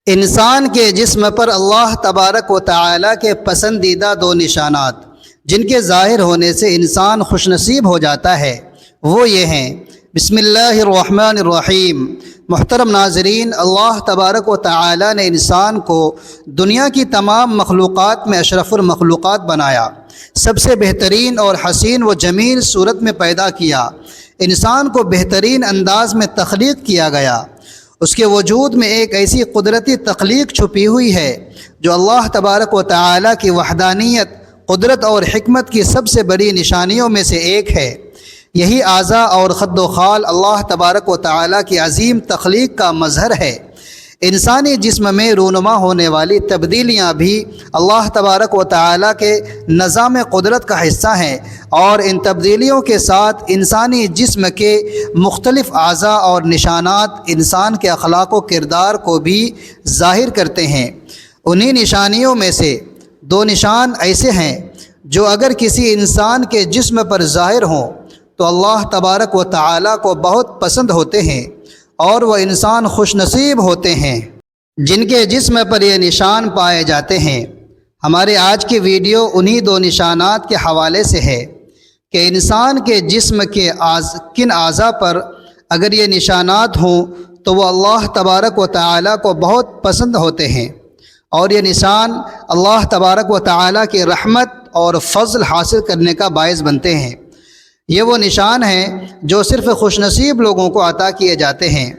انسان کے جسم پر اللہ تبارک و تعالیٰ کے پسندیدہ دو نشانات جن کے ظاہر ہونے سے انسان خوش نصیب ہو جاتا ہے وہ یہ ہیں۔ بسم اللہ الرحمن الرحیم۔ محترم ناظرین، اللہ تبارک و تعالیٰ نے انسان کو دنیا کی تمام مخلوقات میں اشرف المخلوقات بنایا، سب سے بہترین اور حسین و جمیل صورت میں پیدا کیا۔ انسان کو بہترین انداز میں تخلیق کیا گیا۔ اس کے وجود میں ایک ایسی قدرتی تخلیق چھپی ہوئی ہے جو اللہ تبارک و تعالیٰ کی وحدانیت، قدرت اور حکمت کی سب سے بڑی نشانیوں میں سے ایک ہے۔ یہی اعضاء اور خد و خال اللہ تبارک و تعالیٰ کی عظیم تخلیق کا مظہر ہے۔ انسانی جسم میں رونما ہونے والی تبدیلیاں بھی اللہ تبارک و تعالیٰ کے نظام قدرت کا حصہ ہیں، اور ان تبدیلیوں کے ساتھ انسانی جسم کے مختلف اعضاء اور نشانات انسان کے اخلاق و کردار کو بھی ظاہر کرتے ہیں۔ انہی نشانیوں میں سے دو نشان ایسے ہیں جو اگر کسی انسان کے جسم پر ظاہر ہوں تو اللہ تبارک و تعالیٰ کو بہت پسند ہوتے ہیں اور وہ انسان خوش نصیب ہوتے ہیں جن کے جسم پر یہ نشان پائے جاتے ہیں۔ ہمارے آج کی ویڈیو انہی دو نشانات کے حوالے سے ہے کہ انسان کے جسم کے کن اعضاء پر اگر یہ نشانات ہوں تو وہ اللہ تبارک و تعالیٰ کو بہت پسند ہوتے ہیں، اور یہ نشان اللہ تبارک و تعالیٰ کی رحمت اور فضل حاصل کرنے کا باعث بنتے ہیں۔ یہ وہ نشان ہیں جو صرف خوش نصیب لوگوں کو عطا کیے جاتے ہیں،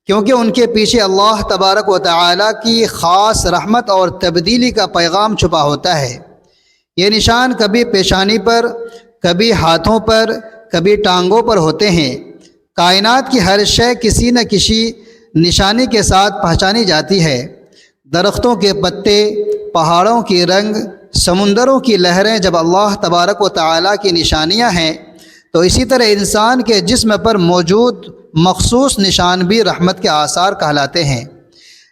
کیونکہ ان کے پیچھے اللہ تبارک و تعالیٰ کی خاص رحمت اور تبدیلی کا پیغام چھپا ہوتا ہے۔ یہ نشان کبھی پیشانی پر، کبھی ہاتھوں پر، کبھی ٹانگوں پر ہوتے ہیں۔ کائنات کی ہر شے کسی نہ کسی نشانی کے ساتھ پہچانی جاتی ہے۔ درختوں کے پتے، پہاڑوں کی رنگ، سمندروں کی لہریں جب اللہ تبارک و تعالیٰ کی نشانیاں ہیں تو اسی طرح انسان کے جسم پر موجود مخصوص نشان بھی رحمت کے آثار کہلاتے ہیں۔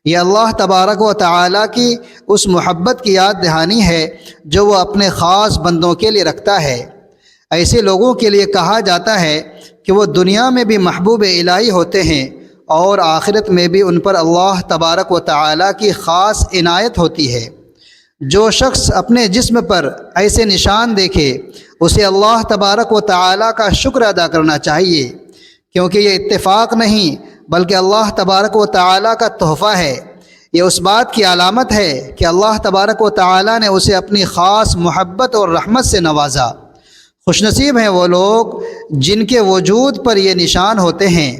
یہ اللہ تبارک و تعالیٰ کی اس محبت کی یاد دہانی ہے جو وہ اپنے خاص بندوں کے لیے رکھتا ہے۔ ایسے لوگوں کے لیے کہا جاتا ہے کہ وہ دنیا میں بھی محبوب الہی ہوتے ہیں اور آخرت میں بھی ان پر اللہ تبارک و تعالیٰ کی خاص عنایت ہوتی ہے۔ جو شخص اپنے جسم پر ایسے نشان دیکھے اسے اللہ تبارک و تعالیٰ کا شکر ادا کرنا چاہیے، کیونکہ یہ اتفاق نہیں بلکہ اللہ تبارک و تعالیٰ کا تحفہ ہے۔ یہ اس بات کی علامت ہے کہ اللہ تبارک و تعالیٰ نے اسے اپنی خاص محبت اور رحمت سے نوازا۔ خوش نصیب ہیں وہ لوگ جن کے وجود پر یہ نشان ہوتے ہیں،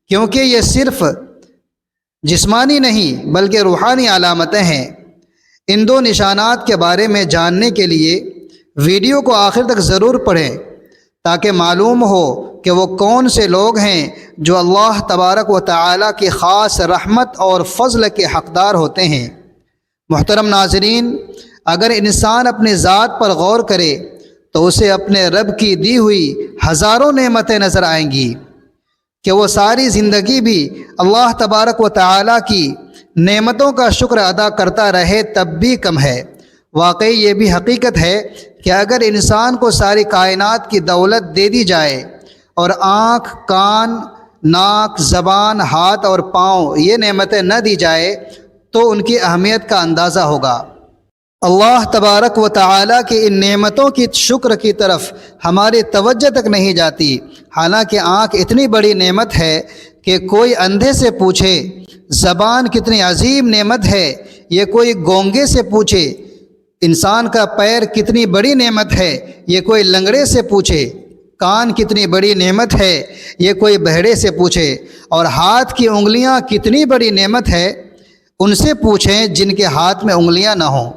کیونکہ یہ صرف جسمانی نہیں بلکہ روحانی علامتیں ہیں۔ ان دو نشانات کے بارے میں جاننے کے لیے ویڈیو کو آخر تک ضرور پڑھیں تاکہ معلوم ہو کہ وہ کون سے لوگ ہیں جو اللہ تبارک و تعالیٰ کی خاص رحمت اور فضل کے حقدار ہوتے ہیں۔ محترم ناظرین، اگر انسان اپنی ذات پر غور کرے تو اسے اپنے رب کی دی ہوئی ہزاروں نعمتیں نظر آئیں گی کہ وہ ساری زندگی بھی اللہ تبارک و تعالیٰ کی نعمتوں کا شکر ادا کرتا رہے تب بھی کم ہے۔ واقعی یہ بھی حقیقت ہے کہ اگر انسان کو ساری کائنات کی دولت دے دی جائے اور آنکھ، کان، ناک، زبان، ہاتھ اور پاؤں یہ نعمتیں نہ دی جائے تو ان کی اہمیت کا اندازہ ہوگا۔ اللہ تبارک و تعالیٰ کی ان نعمتوں کی شکر کی طرف ہماری توجہ تک نہیں جاتی، حالانکہ آنکھ اتنی بڑی نعمت ہے کہ کوئی اندھے سے پوچھے زبان کتنی عظیم نعمت ہے، یہ کوئی گونگے سے پوچھے انسان کا پیر کتنی بڑی نعمت ہے، یہ کوئی لنگڑے سے پوچھے کان کتنی بڑی نعمت ہے، یہ کوئی بہرے سے پوچھے، اور ہاتھ کی انگلیاں کتنی بڑی نعمت ہے ان سے پوچھیں جن کے ہاتھ میں انگلیاں نہ ہوں۔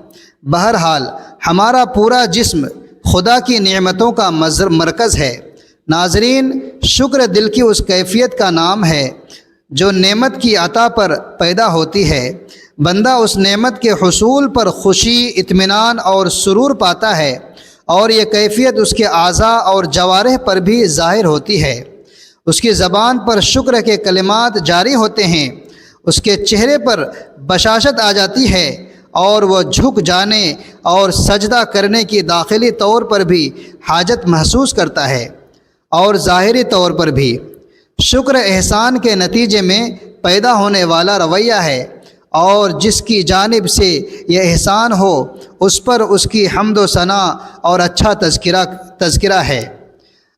بہرحال ہمارا پورا جسم خدا کی نعمتوں کا مرکز ہے۔ ناظرین، شکر دل کی اس کیفیت کا نام ہے جو نعمت کی عطا پر پیدا ہوتی ہے۔ بندہ اس نعمت کے حصول پر خوشی، اطمینان اور سرور پاتا ہے، اور یہ کیفیت اس کے اعضاء اور جوارح پر بھی ظاہر ہوتی ہے۔ اس کی زبان پر شکر کے کلمات جاری ہوتے ہیں، اس کے چہرے پر بشاشت آ جاتی ہے، اور وہ جھک جانے اور سجدہ کرنے کی داخلی طور پر بھی حاجت محسوس کرتا ہے، اور ظاہری طور پر بھی۔ شکر احسان کے نتیجے میں پیدا ہونے والا رویہ ہے، اور جس کی جانب سے یہ احسان ہو اس پر اس کی حمد و ثنا اور اچھا تذکرہ ہے۔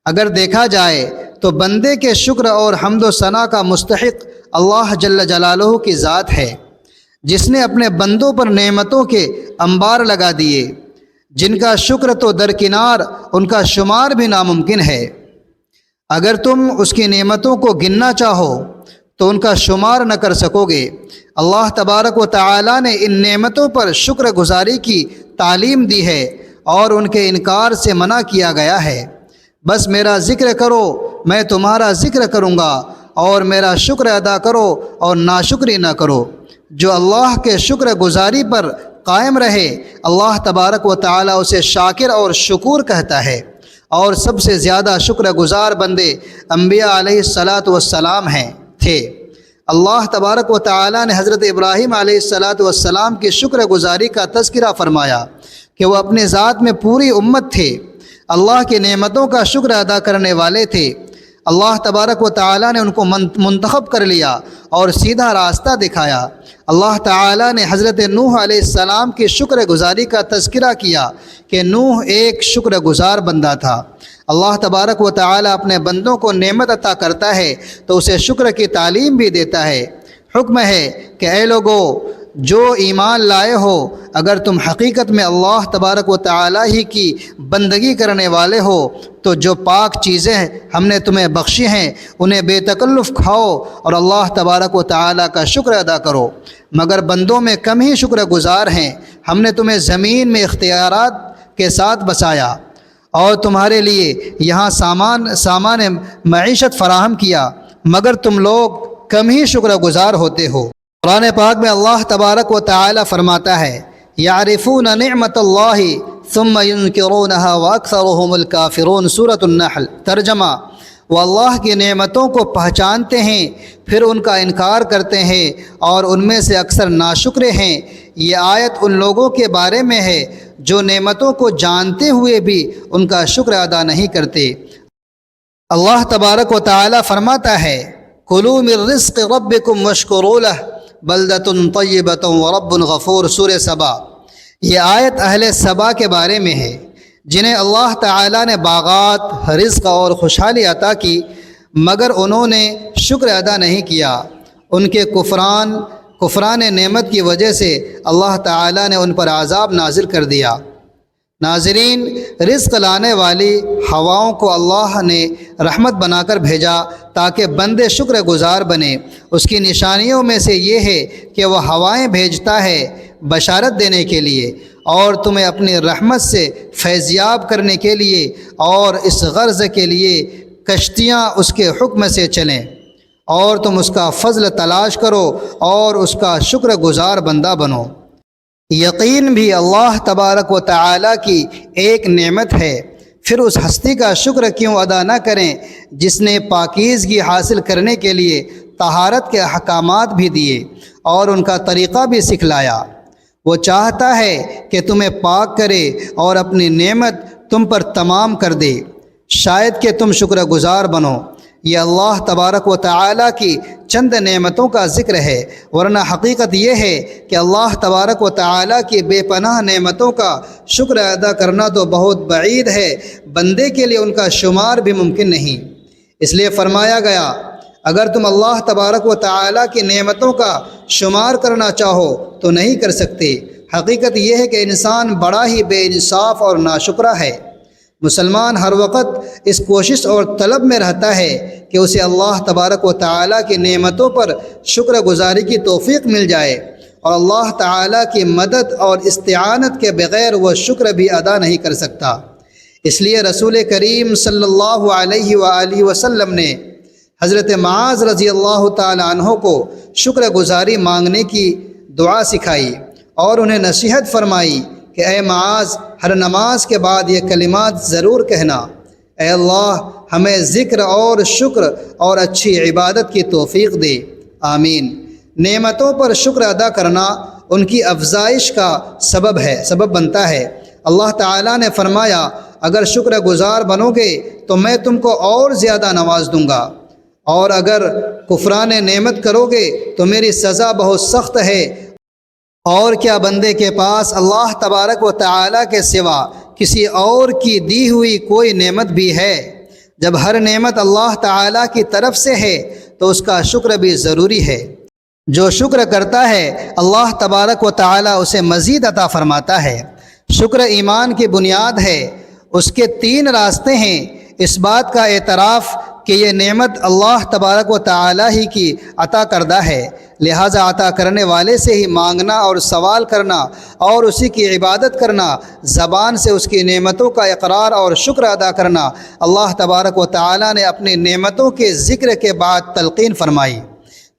اگر دیکھا جائے تو بندے کے شکر اور حمد و ثنا کا مستحق اللہ جل جلالہ کی ذات ہے، جس نے اپنے بندوں پر نعمتوں کے انبار لگا دیے، جن کا شکر تو درکنار ان کا شمار بھی ناممکن ہے۔ اگر تم اس کی نعمتوں کو گننا چاہو تو ان کا شمار نہ کر سکو گے۔ اللہ تبارک و تعالی نے ان نعمتوں پر شکر گزاری کی تعلیم دی ہے اور ان کے انکار سے منع کیا گیا ہے۔ بس میرا ذکر کرو، میں تمہارا ذکر کروں گا، اور میرا شکر ادا کرو اور ناشکری نہ کرو۔ جو اللہ کے شکر گزاری پر قائم رہے، اللہ تبارک و تعالی اسے شاکر اور شکور کہتا ہے، اور سب سے زیادہ شکر گزار بندے انبیاء علیہ السلام تھے۔ اللہ تبارک و تعالی نے حضرت ابراہیم علیہ السلام کی شکر گزاری کا تذکرہ فرمایا کہ وہ اپنے ذات میں پوری امت تھے، اللہ کی نعمتوں کا شکر ادا کرنے والے تھے۔ اللہ تبارک و تعالی نے ان کو منتخب کر لیا اور سیدھا راستہ دکھایا۔ اللہ تعالی نے حضرت نوح علیہ السلام کی شکر گزاری کا تذکرہ کیا کہ نوح ایک شکر گزار بندہ تھا۔ اللہ تبارک و تعالی اپنے بندوں کو نعمت عطا کرتا ہے تو اسے شکر کی تعلیم بھی دیتا ہے۔ حکم ہے کہ اے لوگو جو ایمان لائے ہو، اگر تم حقیقت میں اللہ تبارک و تعالی ہی کی بندگی کرنے والے ہو تو جو پاک چیزیں ہم نے تمہیں بخشی ہیں انہیں بے تکلف کھاؤ اور اللہ تبارک و تعالی کا شکر ادا کرو۔ مگر بندوں میں کم ہی شکر گزار ہیں۔ ہم نے تمہیں زمین میں اختیارات کے ساتھ بسایا اور تمہارے لیے یہاں سامان معیشت فراہم کیا، مگر تم لوگ کم ہی شکر گزار ہوتے ہو۔ قرآن پاک میں اللہ تبارک و تعالی فرماتا ہے یعرفون نعمت اللہ ثم ينکرونها واکثرهم الکافرون، سورۃ النحل۔ ترجمہ، وہ اللہ کی نعمتوں کو پہچانتے ہیں پھر ان کا انکار کرتے ہیں اور ان میں سے اکثر ناشکرے ہیں۔ یہ آیت ان لوگوں کے بارے میں ہے جو نعمتوں کو جانتے ہوئے بھی ان کا شکر ادا نہیں کرتے۔ اللہ تبارک و تعالی فرماتا ہے کلوا من رزق ربکم واشکروا لہ بلدۃ طیبۃ ورب غفور، سورہ سبا۔ یہ آیت اہل سبا کے بارے میں ہے جنہیں اللہ تعالی نے باغات، رزق اور خوشحالی عطا کی، مگر انہوں نے شکر ادا نہیں کیا۔ ان کے کفران نعمت کی وجہ سے اللہ تعالی نے ان پر عذاب نازل کر دیا۔ ناظرین، رزق لانے والی ہواؤں کو اللہ نے رحمت بنا کر بھیجا تاکہ بندے شکر گزار بنے۔ اس کی نشانیوں میں سے یہ ہے کہ وہ ہوائیں بھیجتا ہے بشارت دینے کے لیے اور تمہیں اپنی رحمت سے فیضیاب کرنے کے لیے، اور اس غرض کے لیے کشتیاں اس کے حکم سے چلیں، اور تم اس کا فضل تلاش کرو اور اس کا شکر گزار بندہ بنو۔ یقین بھی اللہ تبارک و تعالی کی ایک نعمت ہے، پھر اس ہستی کا شکر کیوں ادا نہ کریں جس نے پاکیزگی حاصل کرنے کے لیے طہارت کے احکامات بھی دیے اور ان کا طریقہ بھی سکھلایا۔ وہ چاہتا ہے کہ تمہیں پاک کرے اور اپنی نعمت تم پر تمام کر دے، شاید کہ تم شکر گزار بنو۔ یہ اللہ تبارک و تعالی کی چند نعمتوں کا ذکر ہے، ورنہ حقیقت یہ ہے کہ اللہ تبارک و تعالی کی بے پناہ نعمتوں کا شکر ادا کرنا تو بہت بعید ہے، بندے کے لیے ان کا شمار بھی ممکن نہیں۔ اس لیے فرمایا گیا اگر تم اللہ تبارک و تعالی کی نعمتوں کا شمار کرنا چاہو تو نہیں کر سکتے۔ حقیقت یہ ہے کہ انسان بڑا ہی بے انصاف اور ناشکرا ہے۔ مسلمان ہر وقت اس کوشش اور طلب میں رہتا ہے کہ اسے اللہ تبارک و تعالی کی نعمتوں پر شکر گزاری کی توفیق مل جائے، اور اللہ تعالی کی مدد اور استعانت کے بغیر وہ شکر بھی ادا نہیں کر سکتا۔ اس لیے رسول کریم صلی اللہ علیہ وآلہ وسلم نے حضرت معاذ رضی اللہ تعالی عنہ کو شکر گزاری مانگنے کی دعا سکھائی اور انہیں نصیحت فرمائی کہ اے معاذ، ہر نماز کے بعد یہ کلمات ضرور کہنا، اے اللہ ہمیں ذکر اور شکر اور اچھی عبادت کی توفیق دے، آمین۔ نعمتوں پر شکر ادا کرنا ان کی افزائش کا سبب بنتا ہے۔ اللہ تعالیٰ نے فرمایا اگر شکر گزار بنو گے تو میں تم کو اور زیادہ نواز دوں گا، اور اگر کفران نعمت کرو گے تو میری سزا بہت سخت ہے اور کیا بندے کے پاس اللہ تبارک و تعالیٰ کے سوا کسی اور کی دی ہوئی کوئی نعمت بھی ہے؟ جب ہر نعمت اللہ تعالیٰ کی طرف سے ہے تو اس کا شکر بھی ضروری ہے۔ جو شکر کرتا ہے اللہ تبارک و تعالیٰ اسے مزید عطا فرماتا ہے۔ شکر ایمان کی بنیاد ہے۔ اس کے 3 راستے ہیں۔ اس بات کا اعتراف کہ یہ نعمت اللہ تبارک و تعالیٰ ہی کی عطا کردہ ہے، لہٰذا عطا کرنے والے سے ہی مانگنا اور سوال کرنا اور اسی کی عبادت کرنا، زبان سے اس کی نعمتوں کا اقرار اور شکر ادا کرنا۔ اللہ تبارک و تعالیٰ نے اپنی نعمتوں کے ذکر کے بعد تلقین فرمائی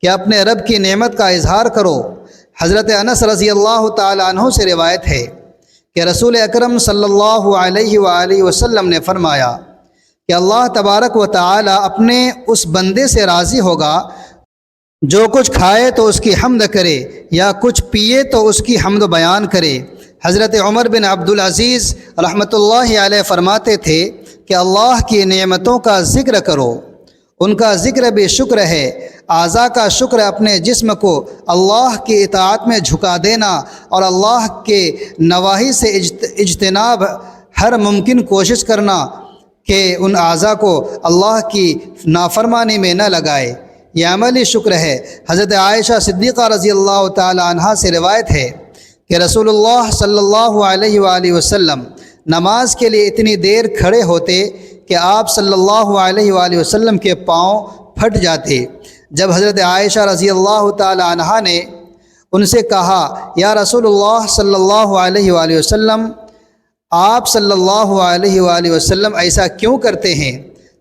کہ اپنے رب کی نعمت کا اظہار کرو۔ حضرت انس رضی اللہ تعالیٰ عنہ سے روایت ہے کہ رسول اکرم صلی اللہ علیہ وآلہ وسلم نے فرمایا کہ اللہ تبارک و تعالیٰ اپنے اس بندے سے راضی ہوگا جو کچھ کھائے تو اس کی حمد کرے یا کچھ پیے تو اس کی حمد بیان کرے۔ حضرت عمر بن عبدالعزیز رحمۃ اللہ علیہ فرماتے تھے کہ اللہ کی نعمتوں کا ذکر کرو، ان کا ذکر بھی شکر ہے۔ اعضاء کا شکر اپنے جسم کو اللہ کی اطاعت میں جھکا دینا اور اللہ کے نواہی سے اجتناب، ہر ممکن کوشش کرنا کہ ان اعضاء کو اللہ کی نافرمانی میں نہ لگائے، یہ عملی شکر ہے۔ حضرت عائشہ صدیقہ رضی اللہ تعالی عنہا سے روایت ہے کہ رسول اللہ صلی اللہ علیہ وآلہ وسلم نماز کے لیے اتنی دیر کھڑے ہوتے کہ آپ صلی اللہ علیہ وآلہ وسلم کے پاؤں پھٹ جاتے۔ جب حضرت عائشہ رضی اللہ تعالی عنہا نے ان سے کہا، یا رسول اللہ صلی اللہ علیہ وآلہ وسلم، آپ صلی اللہ علیہ وآلہ وسلم ایسا کیوں کرتے ہیں،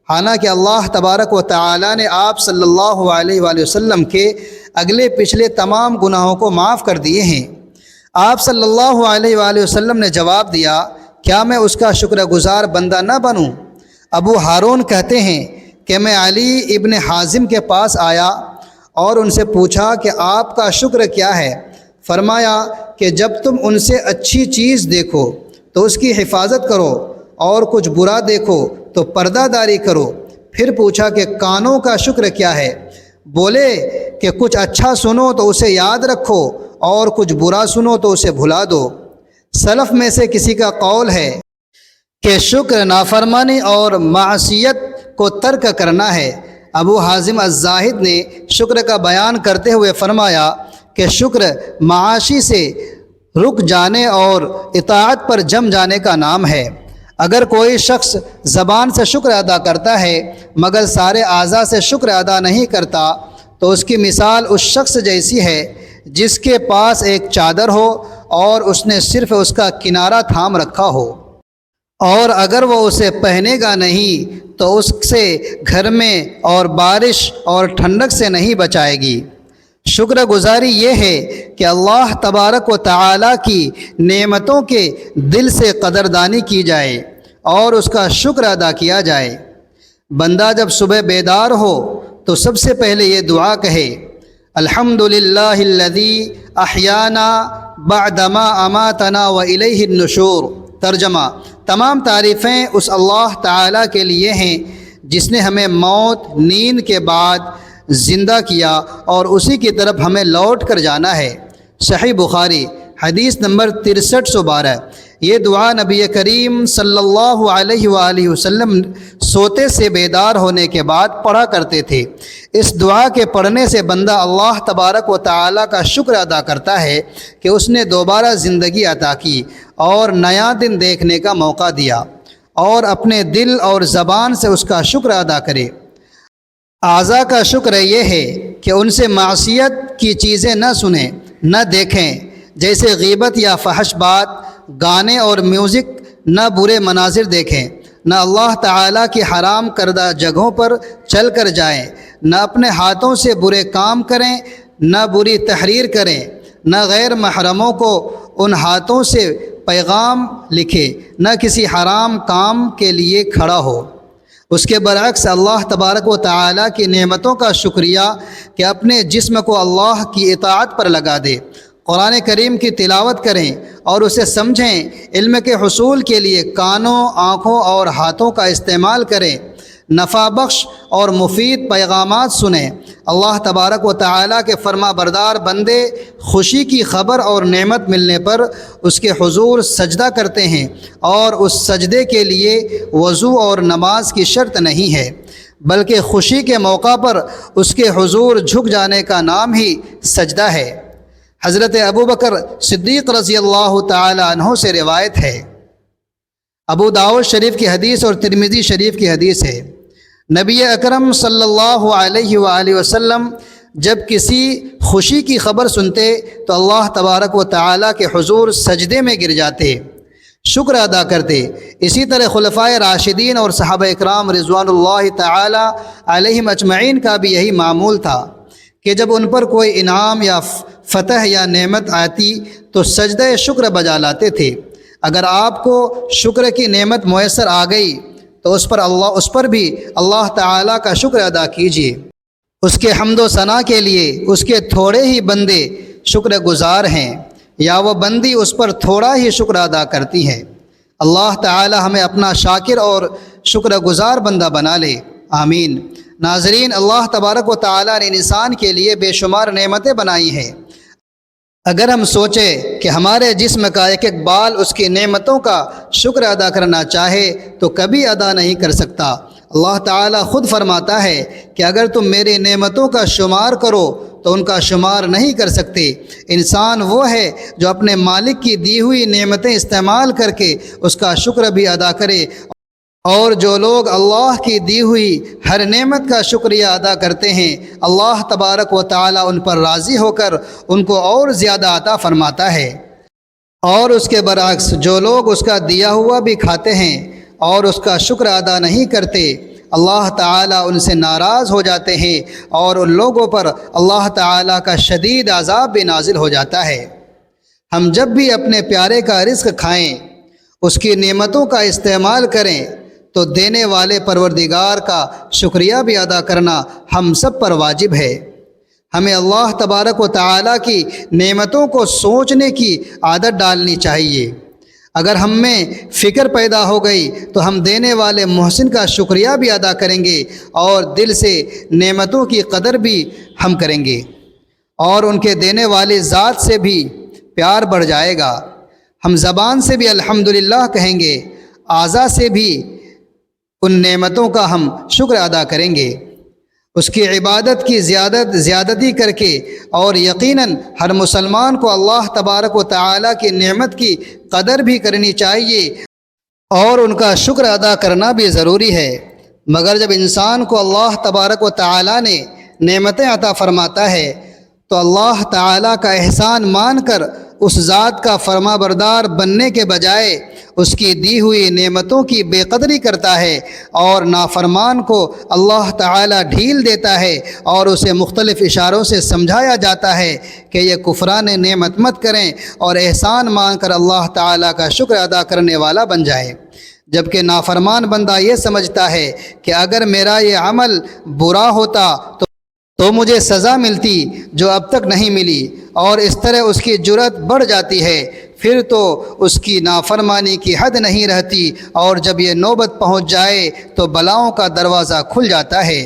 حالانکہ اللہ تبارک و تعالیٰ نے آپ صلی اللہ علیہ وآلہ وسلم کے اگلے پچھلے تمام گناہوں کو معاف کر دیے ہیں؟ آپ صلی اللہ علیہ وآلہ وسلم نے جواب دیا، کیا میں اس کا شکر گزار بندہ نہ بنوں؟ ابو ہارون کہتے ہیں کہ میں علی ابن حازم کے پاس آیا اور ان سے پوچھا کہ آپ کا شکر کیا ہے؟ فرمایا کہ جب تم ان سے اچھی چیز دیکھو تو اس کی حفاظت کرو اور کچھ برا دیکھو تو پردہ داری کرو۔ پھر پوچھا کہ کانوں کا شکر کیا ہے؟ بولے کہ کچھ اچھا سنو تو اسے یاد رکھو اور کچھ برا سنو تو اسے بھلا دو۔ سلف میں سے کسی کا قول ہے کہ شکر نافرمانی اور معصیت کو ترک کرنا ہے۔ ابو حازم الزاہد نے شکر کا بیان کرتے ہوئے فرمایا کہ شکر معاشی سے رک جانے اور اطاعت پر جم جانے کا نام ہے۔ اگر کوئی شخص زبان سے شکر ادا کرتا ہے مگر سارے اعضاء سے شکر ادا نہیں کرتا تو اس کی مثال اس شخص جیسی ہے جس کے پاس ایک چادر ہو اور اس نے صرف اس کا کنارہ تھام رکھا ہو، اور اگر وہ اسے پہنے گا نہیں تو اس سے گھر میں اور بارش اور ٹھنڈک سے نہیں بچائے گی۔ شکر گزاری یہ ہے کہ اللہ تبارک و تعالیٰ کی نعمتوں کے دل سے قدردانی کی جائے اور اس کا شکر ادا کیا جائے۔ بندہ جب صبح بیدار ہو تو سب سے پہلے یہ دعا کہے، الحمدللہ الذی احیانا بعدما اماتنا والیہ النشور۔ ترجمہ، تمام تعریفیں اس اللہ تعالیٰ کے لیے ہیں جس نے ہمیں موت، نیند کے بعد زندہ کیا اور اسی کی طرف ہمیں لوٹ کر جانا ہے۔ صحیح بخاری حدیث نمبر 6312۔ یہ دعا نبی کریم صلی اللہ علیہ وآلہ وسلم سوتے سے بیدار ہونے کے بعد پڑھا کرتے تھے۔ اس دعا کے پڑھنے سے بندہ اللہ تبارک و تعالیٰ کا شکر ادا کرتا ہے کہ اس نے دوبارہ زندگی عطا کی اور نیا دن دیکھنے کا موقع دیا، اور اپنے دل اور زبان سے اس کا شکر ادا کرے۔ اعضاء کا شکر یہ ہے کہ ان سے معصیت کی چیزیں نہ سنیں نہ دیکھیں، جیسے غیبت یا فحش بات، گانے اور میوزک، نہ برے مناظر دیکھیں، نہ اللہ تعالیٰ کی حرام کردہ جگہوں پر چل کر جائیں، نہ اپنے ہاتھوں سے برے کام کریں، نہ بری تحریر کریں، نہ غیر محرموں کو ان ہاتھوں سے پیغام لکھے، نہ کسی حرام کام کے لیے کھڑا ہو۔ اس کے برعکس اللہ تبارک و تعالیٰ کی نعمتوں کا شکریہ کہ اپنے جسم کو اللہ کی اطاعت پر لگا دے، قرآن کریم کی تلاوت کریں اور اسے سمجھیں، علم کے حصول کے لیے کانوں، آنکھوں اور ہاتھوں کا استعمال کریں، نفع بخش اور مفید پیغامات سنیں۔ اللہ تبارک و تعالیٰ کے فرما بردار بندے خوشی کی خبر اور نعمت ملنے پر اس کے حضور سجدہ کرتے ہیں، اور اس سجدے کے لیے وضو اور نماز کی شرط نہیں ہے، بلکہ خوشی کے موقع پر اس کے حضور جھک جانے کا نام ہی سجدہ ہے۔ حضرت ابوبکر صدیق رضی اللہ تعالی عنہ سے روایت ہے، ابو داؤد شریف کی حدیث اور ترمذی شریف کی حدیث ہے، نبی اکرم صلی اللہ علیہ وآلہ وسلم جب کسی خوشی کی خبر سنتے تو اللہ تبارک و تعالیٰ کے حضور سجدے میں گر جاتے، شکر ادا کرتے۔ اسی طرح خلفائے راشدین اور صحابہ اکرام رضوان اللہ تعالی علیہم اجمعین کا بھی یہی معمول تھا کہ جب ان پر کوئی انعام یا فتح یا نعمت آتی تو سجدہ شکر بجا لاتے تھے۔ اگر آپ کو شکر کی نعمت میسر آ گئی تو اس پر بھی اللہ تعالیٰ کا شکر ادا کیجیے۔ اس کے حمد و ثنا کے لیے اس کے تھوڑے ہی بندے شکر گزار ہیں، یا وہ بندی اس پر تھوڑا ہی شکر ادا کرتی ہیں۔ اللہ تعالی ہمیں اپنا شاکر اور شکر گزار بندہ بنا لے، آمین۔ ناظرین، اللہ تبارک و تعالی نے انسان کے لیے بے شمار نعمتیں بنائی ہیں۔ اگر ہم سوچیں کہ ہمارے جسم کا ایک ایک بال اس کی نعمتوں کا شکر ادا کرنا چاہے تو کبھی ادا نہیں کر سکتا۔ اللہ تعالیٰ خود فرماتا ہے کہ اگر تم میری نعمتوں کا شمار کرو تو ان کا شمار نہیں کر سکتے۔ انسان وہ ہے جو اپنے مالک کی دی ہوئی نعمتیں استعمال کر کے اس کا شکر بھی ادا کرے، اور جو لوگ اللہ کی دی ہوئی ہر نعمت کا شکریہ ادا کرتے ہیں، اللہ تبارک و تعالیٰ ان پر راضی ہو کر ان کو اور زیادہ عطا فرماتا ہے۔ اور اس کے برعکس جو لوگ اس کا دیا ہوا بھی کھاتے ہیں اور اس کا شکر ادا نہیں کرتے، اللہ تعالیٰ ان سے ناراض ہو جاتے ہیں اور ان لوگوں پر اللہ تعالیٰ کا شدید عذاب بھی نازل ہو جاتا ہے۔ ہم جب بھی اپنے پیارے کا رزق کھائیں، اس کی نعمتوں کا استعمال کریں تو دینے والے پروردگار کا شکریہ بھی ادا کرنا ہم سب پر واجب ہے۔ ہمیں اللہ تبارک و تعالیٰ کی نعمتوں کو سوچنے کی عادت ڈالنی چاہیے۔ اگر ہم میں فکر پیدا ہو گئی تو ہم دینے والے محسن کا شکریہ بھی ادا کریں گے اور دل سے نعمتوں کی قدر بھی ہم کریں گے، اور ان کے دینے والی ذات سے بھی پیار بڑھ جائے گا۔ ہم زبان سے بھی الحمدللہ کہیں گے، اعضاء سے بھی ان نعمتوں کا ہم شکر ادا کریں گے، اس کی عبادت کی زیادتی کر کے۔ اور یقیناً ہر مسلمان کو اللہ تبارک و تعالیٰ کی نعمت کی قدر بھی کرنی چاہیے اور ان کا شکر ادا کرنا بھی ضروری ہے۔ مگر جب انسان کو اللہ تبارک و تعالیٰ نے نعمتیں عطا فرماتا ہے تو اللہ تعالیٰ کا احسان مان کر اس ذات کا فرما بردار بننے کے بجائے اس کی دی ہوئی نعمتوں کی بے قدری کرتا ہے، اور نافرمان کو اللہ تعالیٰ ڈھیل دیتا ہے اور اسے مختلف اشاروں سے سمجھایا جاتا ہے کہ یہ کفران نعمت مت کریں اور احسان مان کر اللہ تعالیٰ کا شکر ادا کرنے والا بن جائے۔ جبکہ نافرمان بندہ یہ سمجھتا ہے کہ اگر میرا یہ عمل برا ہوتا تو مجھے سزا ملتی جو اب تک نہیں ملی، اور اس طرح اس کی جرأت بڑھ جاتی ہے، پھر تو اس کی نافرمانی کی حد نہیں رہتی، اور جب یہ نوبت پہنچ جائے تو بلاؤں کا دروازہ کھل جاتا ہے۔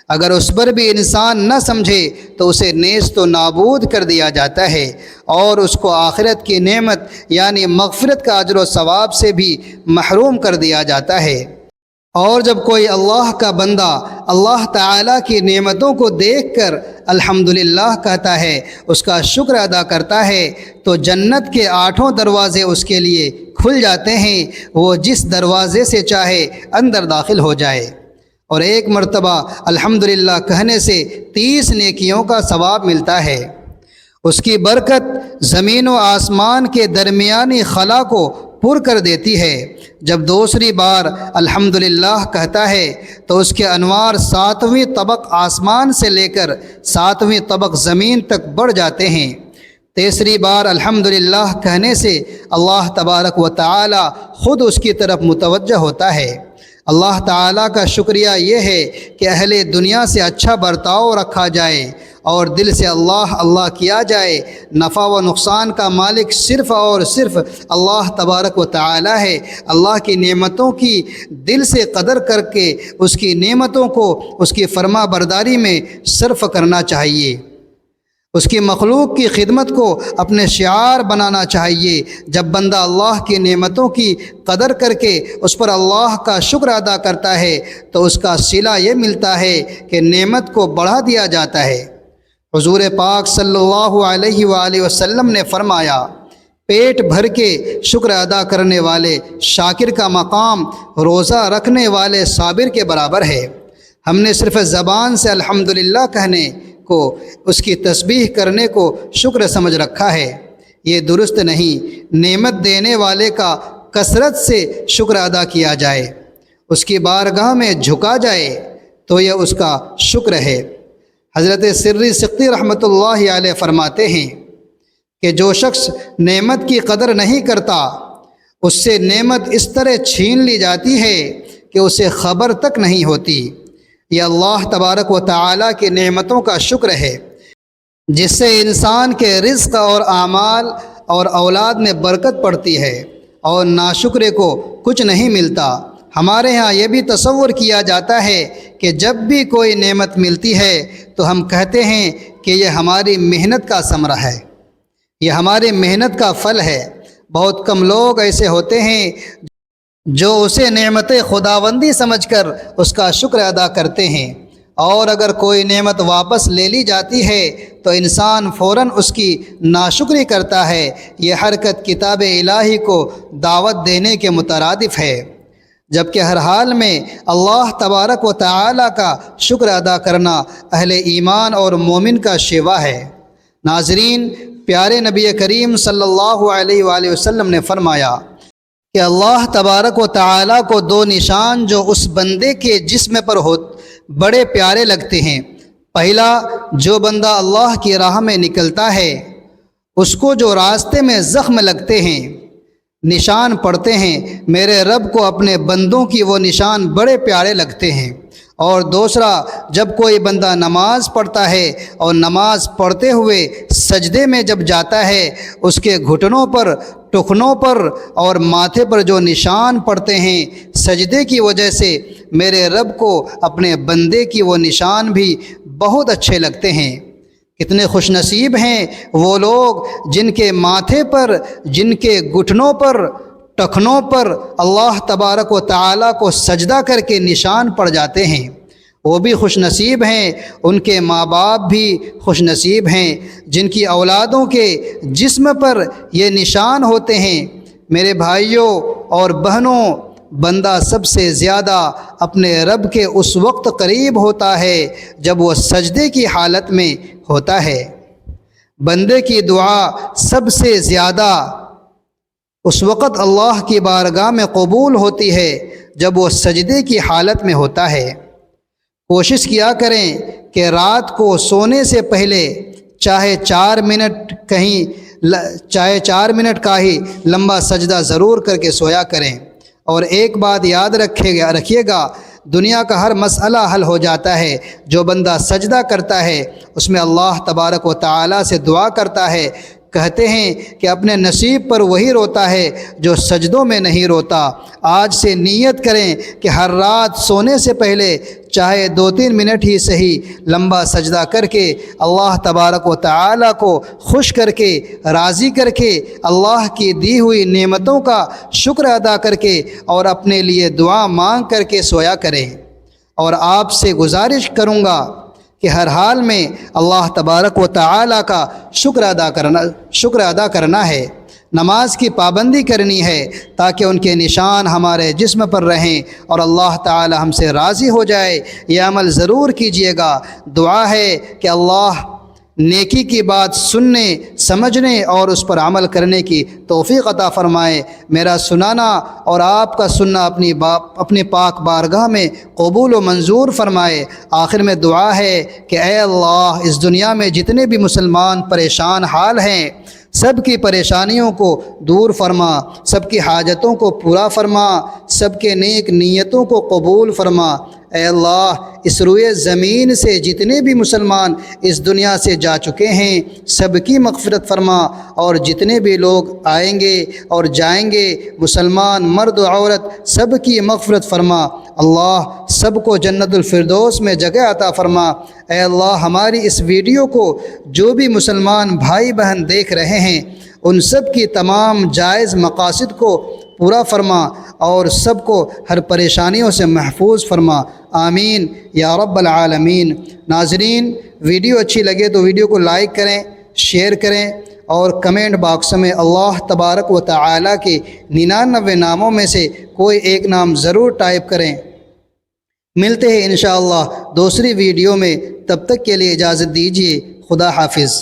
اگر اس پر بھی انسان نہ سمجھے تو اسے نیست و نابود کر دیا جاتا ہے، اور اس کو آخرت کی نعمت یعنی مغفرت کا اجر و ثواب سے بھی محروم کر دیا جاتا ہے۔ اور جب کوئی اللہ کا بندہ اللہ تعالیٰ کی نعمتوں کو دیکھ کر الحمدللہ کہتا ہے، اس کا شکر ادا کرتا ہے، تو جنت کے 8 دروازے اس کے لیے کھل جاتے ہیں، وہ جس دروازے سے چاہے اندر داخل ہو جائے۔ اور ایک مرتبہ الحمدللہ کہنے سے 30 نیکیوں کا ثواب ملتا ہے۔ اس کی برکت زمین و آسمان کے درمیانی خلا کو پر کر دیتی ہے۔ جب دوسری بار الحمدللہ کہتا ہے تو اس کے انوار 7ویں طبق آسمان سے لے کر 7ویں طبق زمین تک بڑھ جاتے ہیں۔ تیسری بار الحمدللہ کہنے سے اللہ تبارک و تعالی خود اس کی طرف متوجہ ہوتا ہے۔ اللہ تعالیٰ کا شکریہ یہ ہے کہ اہل دنیا سے اچھا برتاؤ رکھا جائے اور دل سے اللہ اللہ کیا جائے۔ نفع و نقصان کا مالک صرف اور صرف اللہ تبارک و تعالی ہے۔ اللہ کی نعمتوں کی دل سے قدر کر کے اس کی نعمتوں کو اس کی فرما برداری میں صرف کرنا چاہیے۔ اس کی مخلوق کی خدمت کو اپنے شعار بنانا چاہیے۔ جب بندہ اللہ کی نعمتوں کی قدر کر کے اس پر اللہ کا شکر ادا کرتا ہے تو اس کا صلہ یہ ملتا ہے کہ نعمت کو بڑھا دیا جاتا ہے۔ حضور پاک صلی اللہ علیہ وآلہ وسلم نے فرمایا، پیٹ بھر کے شکر ادا کرنے والے شاکر کا مقام روزہ رکھنے والے صابر کے برابر ہے۔ ہم نے صرف زبان سے الحمدللہ کہنے کو، اس کی تسبیح کرنے کو شکر سمجھ رکھا ہے۔ یہ درست نہیں۔ نعمت دینے والے کا کثرت سے شکر ادا کیا جائے، اس کی بارگاہ میں جھکا جائے تو یہ اس کا شکر ہے۔ حضرت سری سقطی رحمۃ اللہ علیہ فرماتے ہیں کہ جو شخص نعمت کی قدر نہیں کرتا اس سے نعمت اس طرح چھین لی جاتی ہے کہ اسے خبر تک نہیں ہوتی۔ یہ اللہ تبارک و تعالیٰ کی نعمتوں کا شکر ہے جس سے انسان کے رزق اور اعمال اور اولاد میں برکت پڑتی ہے، اور ناشکرے کو کچھ نہیں ملتا۔ ہمارے ہاں یہ بھی تصور کیا جاتا ہے کہ جب بھی کوئی نعمت ملتی ہے تو ہم کہتے ہیں کہ یہ ہماری محنت کا ثمرہ ہے، یہ ہماری محنت کا پھل ہے۔ بہت کم لوگ ایسے ہوتے ہیں جو اسے نعمت خداوندی سمجھ کر اس کا شکر ادا کرتے ہیں، اور اگر کوئی نعمت واپس لے لی جاتی ہے تو انسان فوراً اس کی ناشکری کرتا ہے۔ یہ حرکت کتاب الہی کو دعوت دینے کے مترادف ہے، جبکہ ہر حال میں اللہ تبارک و تعالی کا شکر ادا کرنا اہل ایمان اور مومن کا شیوا ہے۔ ناظرین، پیارے نبی کریم صلی اللہ علیہ وآلہ وسلم نے فرمایا کہ اللہ تبارک و تعالی کو دو نشان جو اس بندے کے جسم پر بڑے پیارے لگتے ہیں۔ پہلا، جو بندہ اللہ کی راہ میں نکلتا ہے اس کو جو راستے میں زخم لگتے ہیں، نشان پڑتے ہیں، میرے رب کو اپنے بندوں کی وہ نشان بڑے پیارے لگتے ہیں۔ اور دوسرا، جب کوئی بندہ نماز پڑھتا ہے اور نماز پڑھتے ہوئے سجدے میں جب جاتا ہے، اس کے گھٹنوں پر، ٹخنوں پر اور ماتھے پر جو نشان پڑتے ہیں سجدے کی وجہ سے، میرے رب کو اپنے بندے کی وہ نشان بھی بہت اچھے لگتے ہیں۔ کتنے خوش نصیب ہیں وہ لوگ جن کے ماتھے پر، جن کے گھٹنوں پر، ٹخنوں پر اللہ تبارک و تعالیٰ کو سجدہ کر کے نشان پڑ جاتے ہیں۔ وہ بھی خوش نصیب ہیں، ان کے ماں باپ بھی خوش نصیب ہیں جن کی اولادوں کے جسم پر یہ نشان ہوتے ہیں۔ میرے بھائیوں اور بہنوں، بندہ سب سے زیادہ اپنے رب کے اس وقت قریب ہوتا ہے جب وہ سجدے کی حالت میں ہوتا ہے۔ بندے کی دعا سب سے زیادہ اس وقت اللہ کی بارگاہ میں قبول ہوتی ہے جب وہ سجدے کی حالت میں ہوتا ہے۔ کوشش کیا کریں کہ رات کو سونے سے پہلے چاہے 4 منٹ کا ہی لمبا سجدہ ضرور کر کے سویا کریں۔ اور ایک بات یاد رکھیے گا، دنیا کا ہر مسئلہ حل ہو جاتا ہے جو بندہ سجدہ کرتا ہے، اس میں اللہ تبارک و تعالی سے دعا کرتا ہے۔ کہتے ہیں کہ اپنے نصیب پر وہی روتا ہے جو سجدوں میں نہیں روتا۔ آج سے نیت کریں کہ ہر رات سونے سے پہلے چاہے 2-3 منٹ ہی صحیح لمبا سجدہ کر کے اللہ تبارک و تعالی کو خوش کر کے، راضی کر کے، اللہ کی دی ہوئی نعمتوں کا شکر ادا کر کے اور اپنے لیے دعا مانگ کر کے سویا کریں۔ اور آپ سے گزارش کروں گا کہ ہر حال میں اللہ تبارک و تعالی کا شکر ادا کرنا ہے، نماز کی پابندی کرنی ہے تاکہ ان کے نشان ہمارے جسم پر رہیں اور اللہ تعالی ہم سے راضی ہو جائے۔ یہ عمل ضرور کیجیے گا۔ دعا ہے کہ اللہ نیکی کی بات سننے، سمجھنے اور اس پر عمل کرنے کی توفیق عطا فرمائے۔ میرا سنانا اور آپ کا سننا اپنی پاک بارگاہ میں قبول و منظور فرمائے۔ آخر میں دعا ہے کہ اے اللہ، اس دنیا میں جتنے بھی مسلمان پریشان حال ہیں سب کی پریشانیوں کو دور فرما، سب کی حاجتوں کو پورا فرما، سب کے نیک نیتوں کو قبول فرما۔ اے اللہ، اس روئے زمین سے جتنے بھی مسلمان اس دنیا سے جا چکے ہیں سب کی مغفرت فرما، اور جتنے بھی لوگ آئیں گے اور جائیں گے مسلمان مرد و عورت سب کی مغفرت فرما۔ اللہ سب کو جنت الفردوس میں جگہ عطا فرما۔ اے اللہ، ہماری اس ویڈیو کو جو بھی مسلمان بھائی بہن دیکھ رہے ہیں ان سب کی تمام جائز مقاصد کو پورا فرما اور سب کو ہر پریشانیوں سے محفوظ فرما، آمین یا رب العالمین۔ ناظرین، ویڈیو اچھی لگے تو ویڈیو کو لائک کریں، شیئر کریں اور کمنٹ باکس میں اللہ تبارک و تعالی کے 99 ناموں میں سے کوئی ایک نام ضرور ٹائپ کریں۔ ملتے ہیں انشاءاللہ دوسری ویڈیو میں، تب تک کے لیے اجازت دیجیے، خدا حافظ۔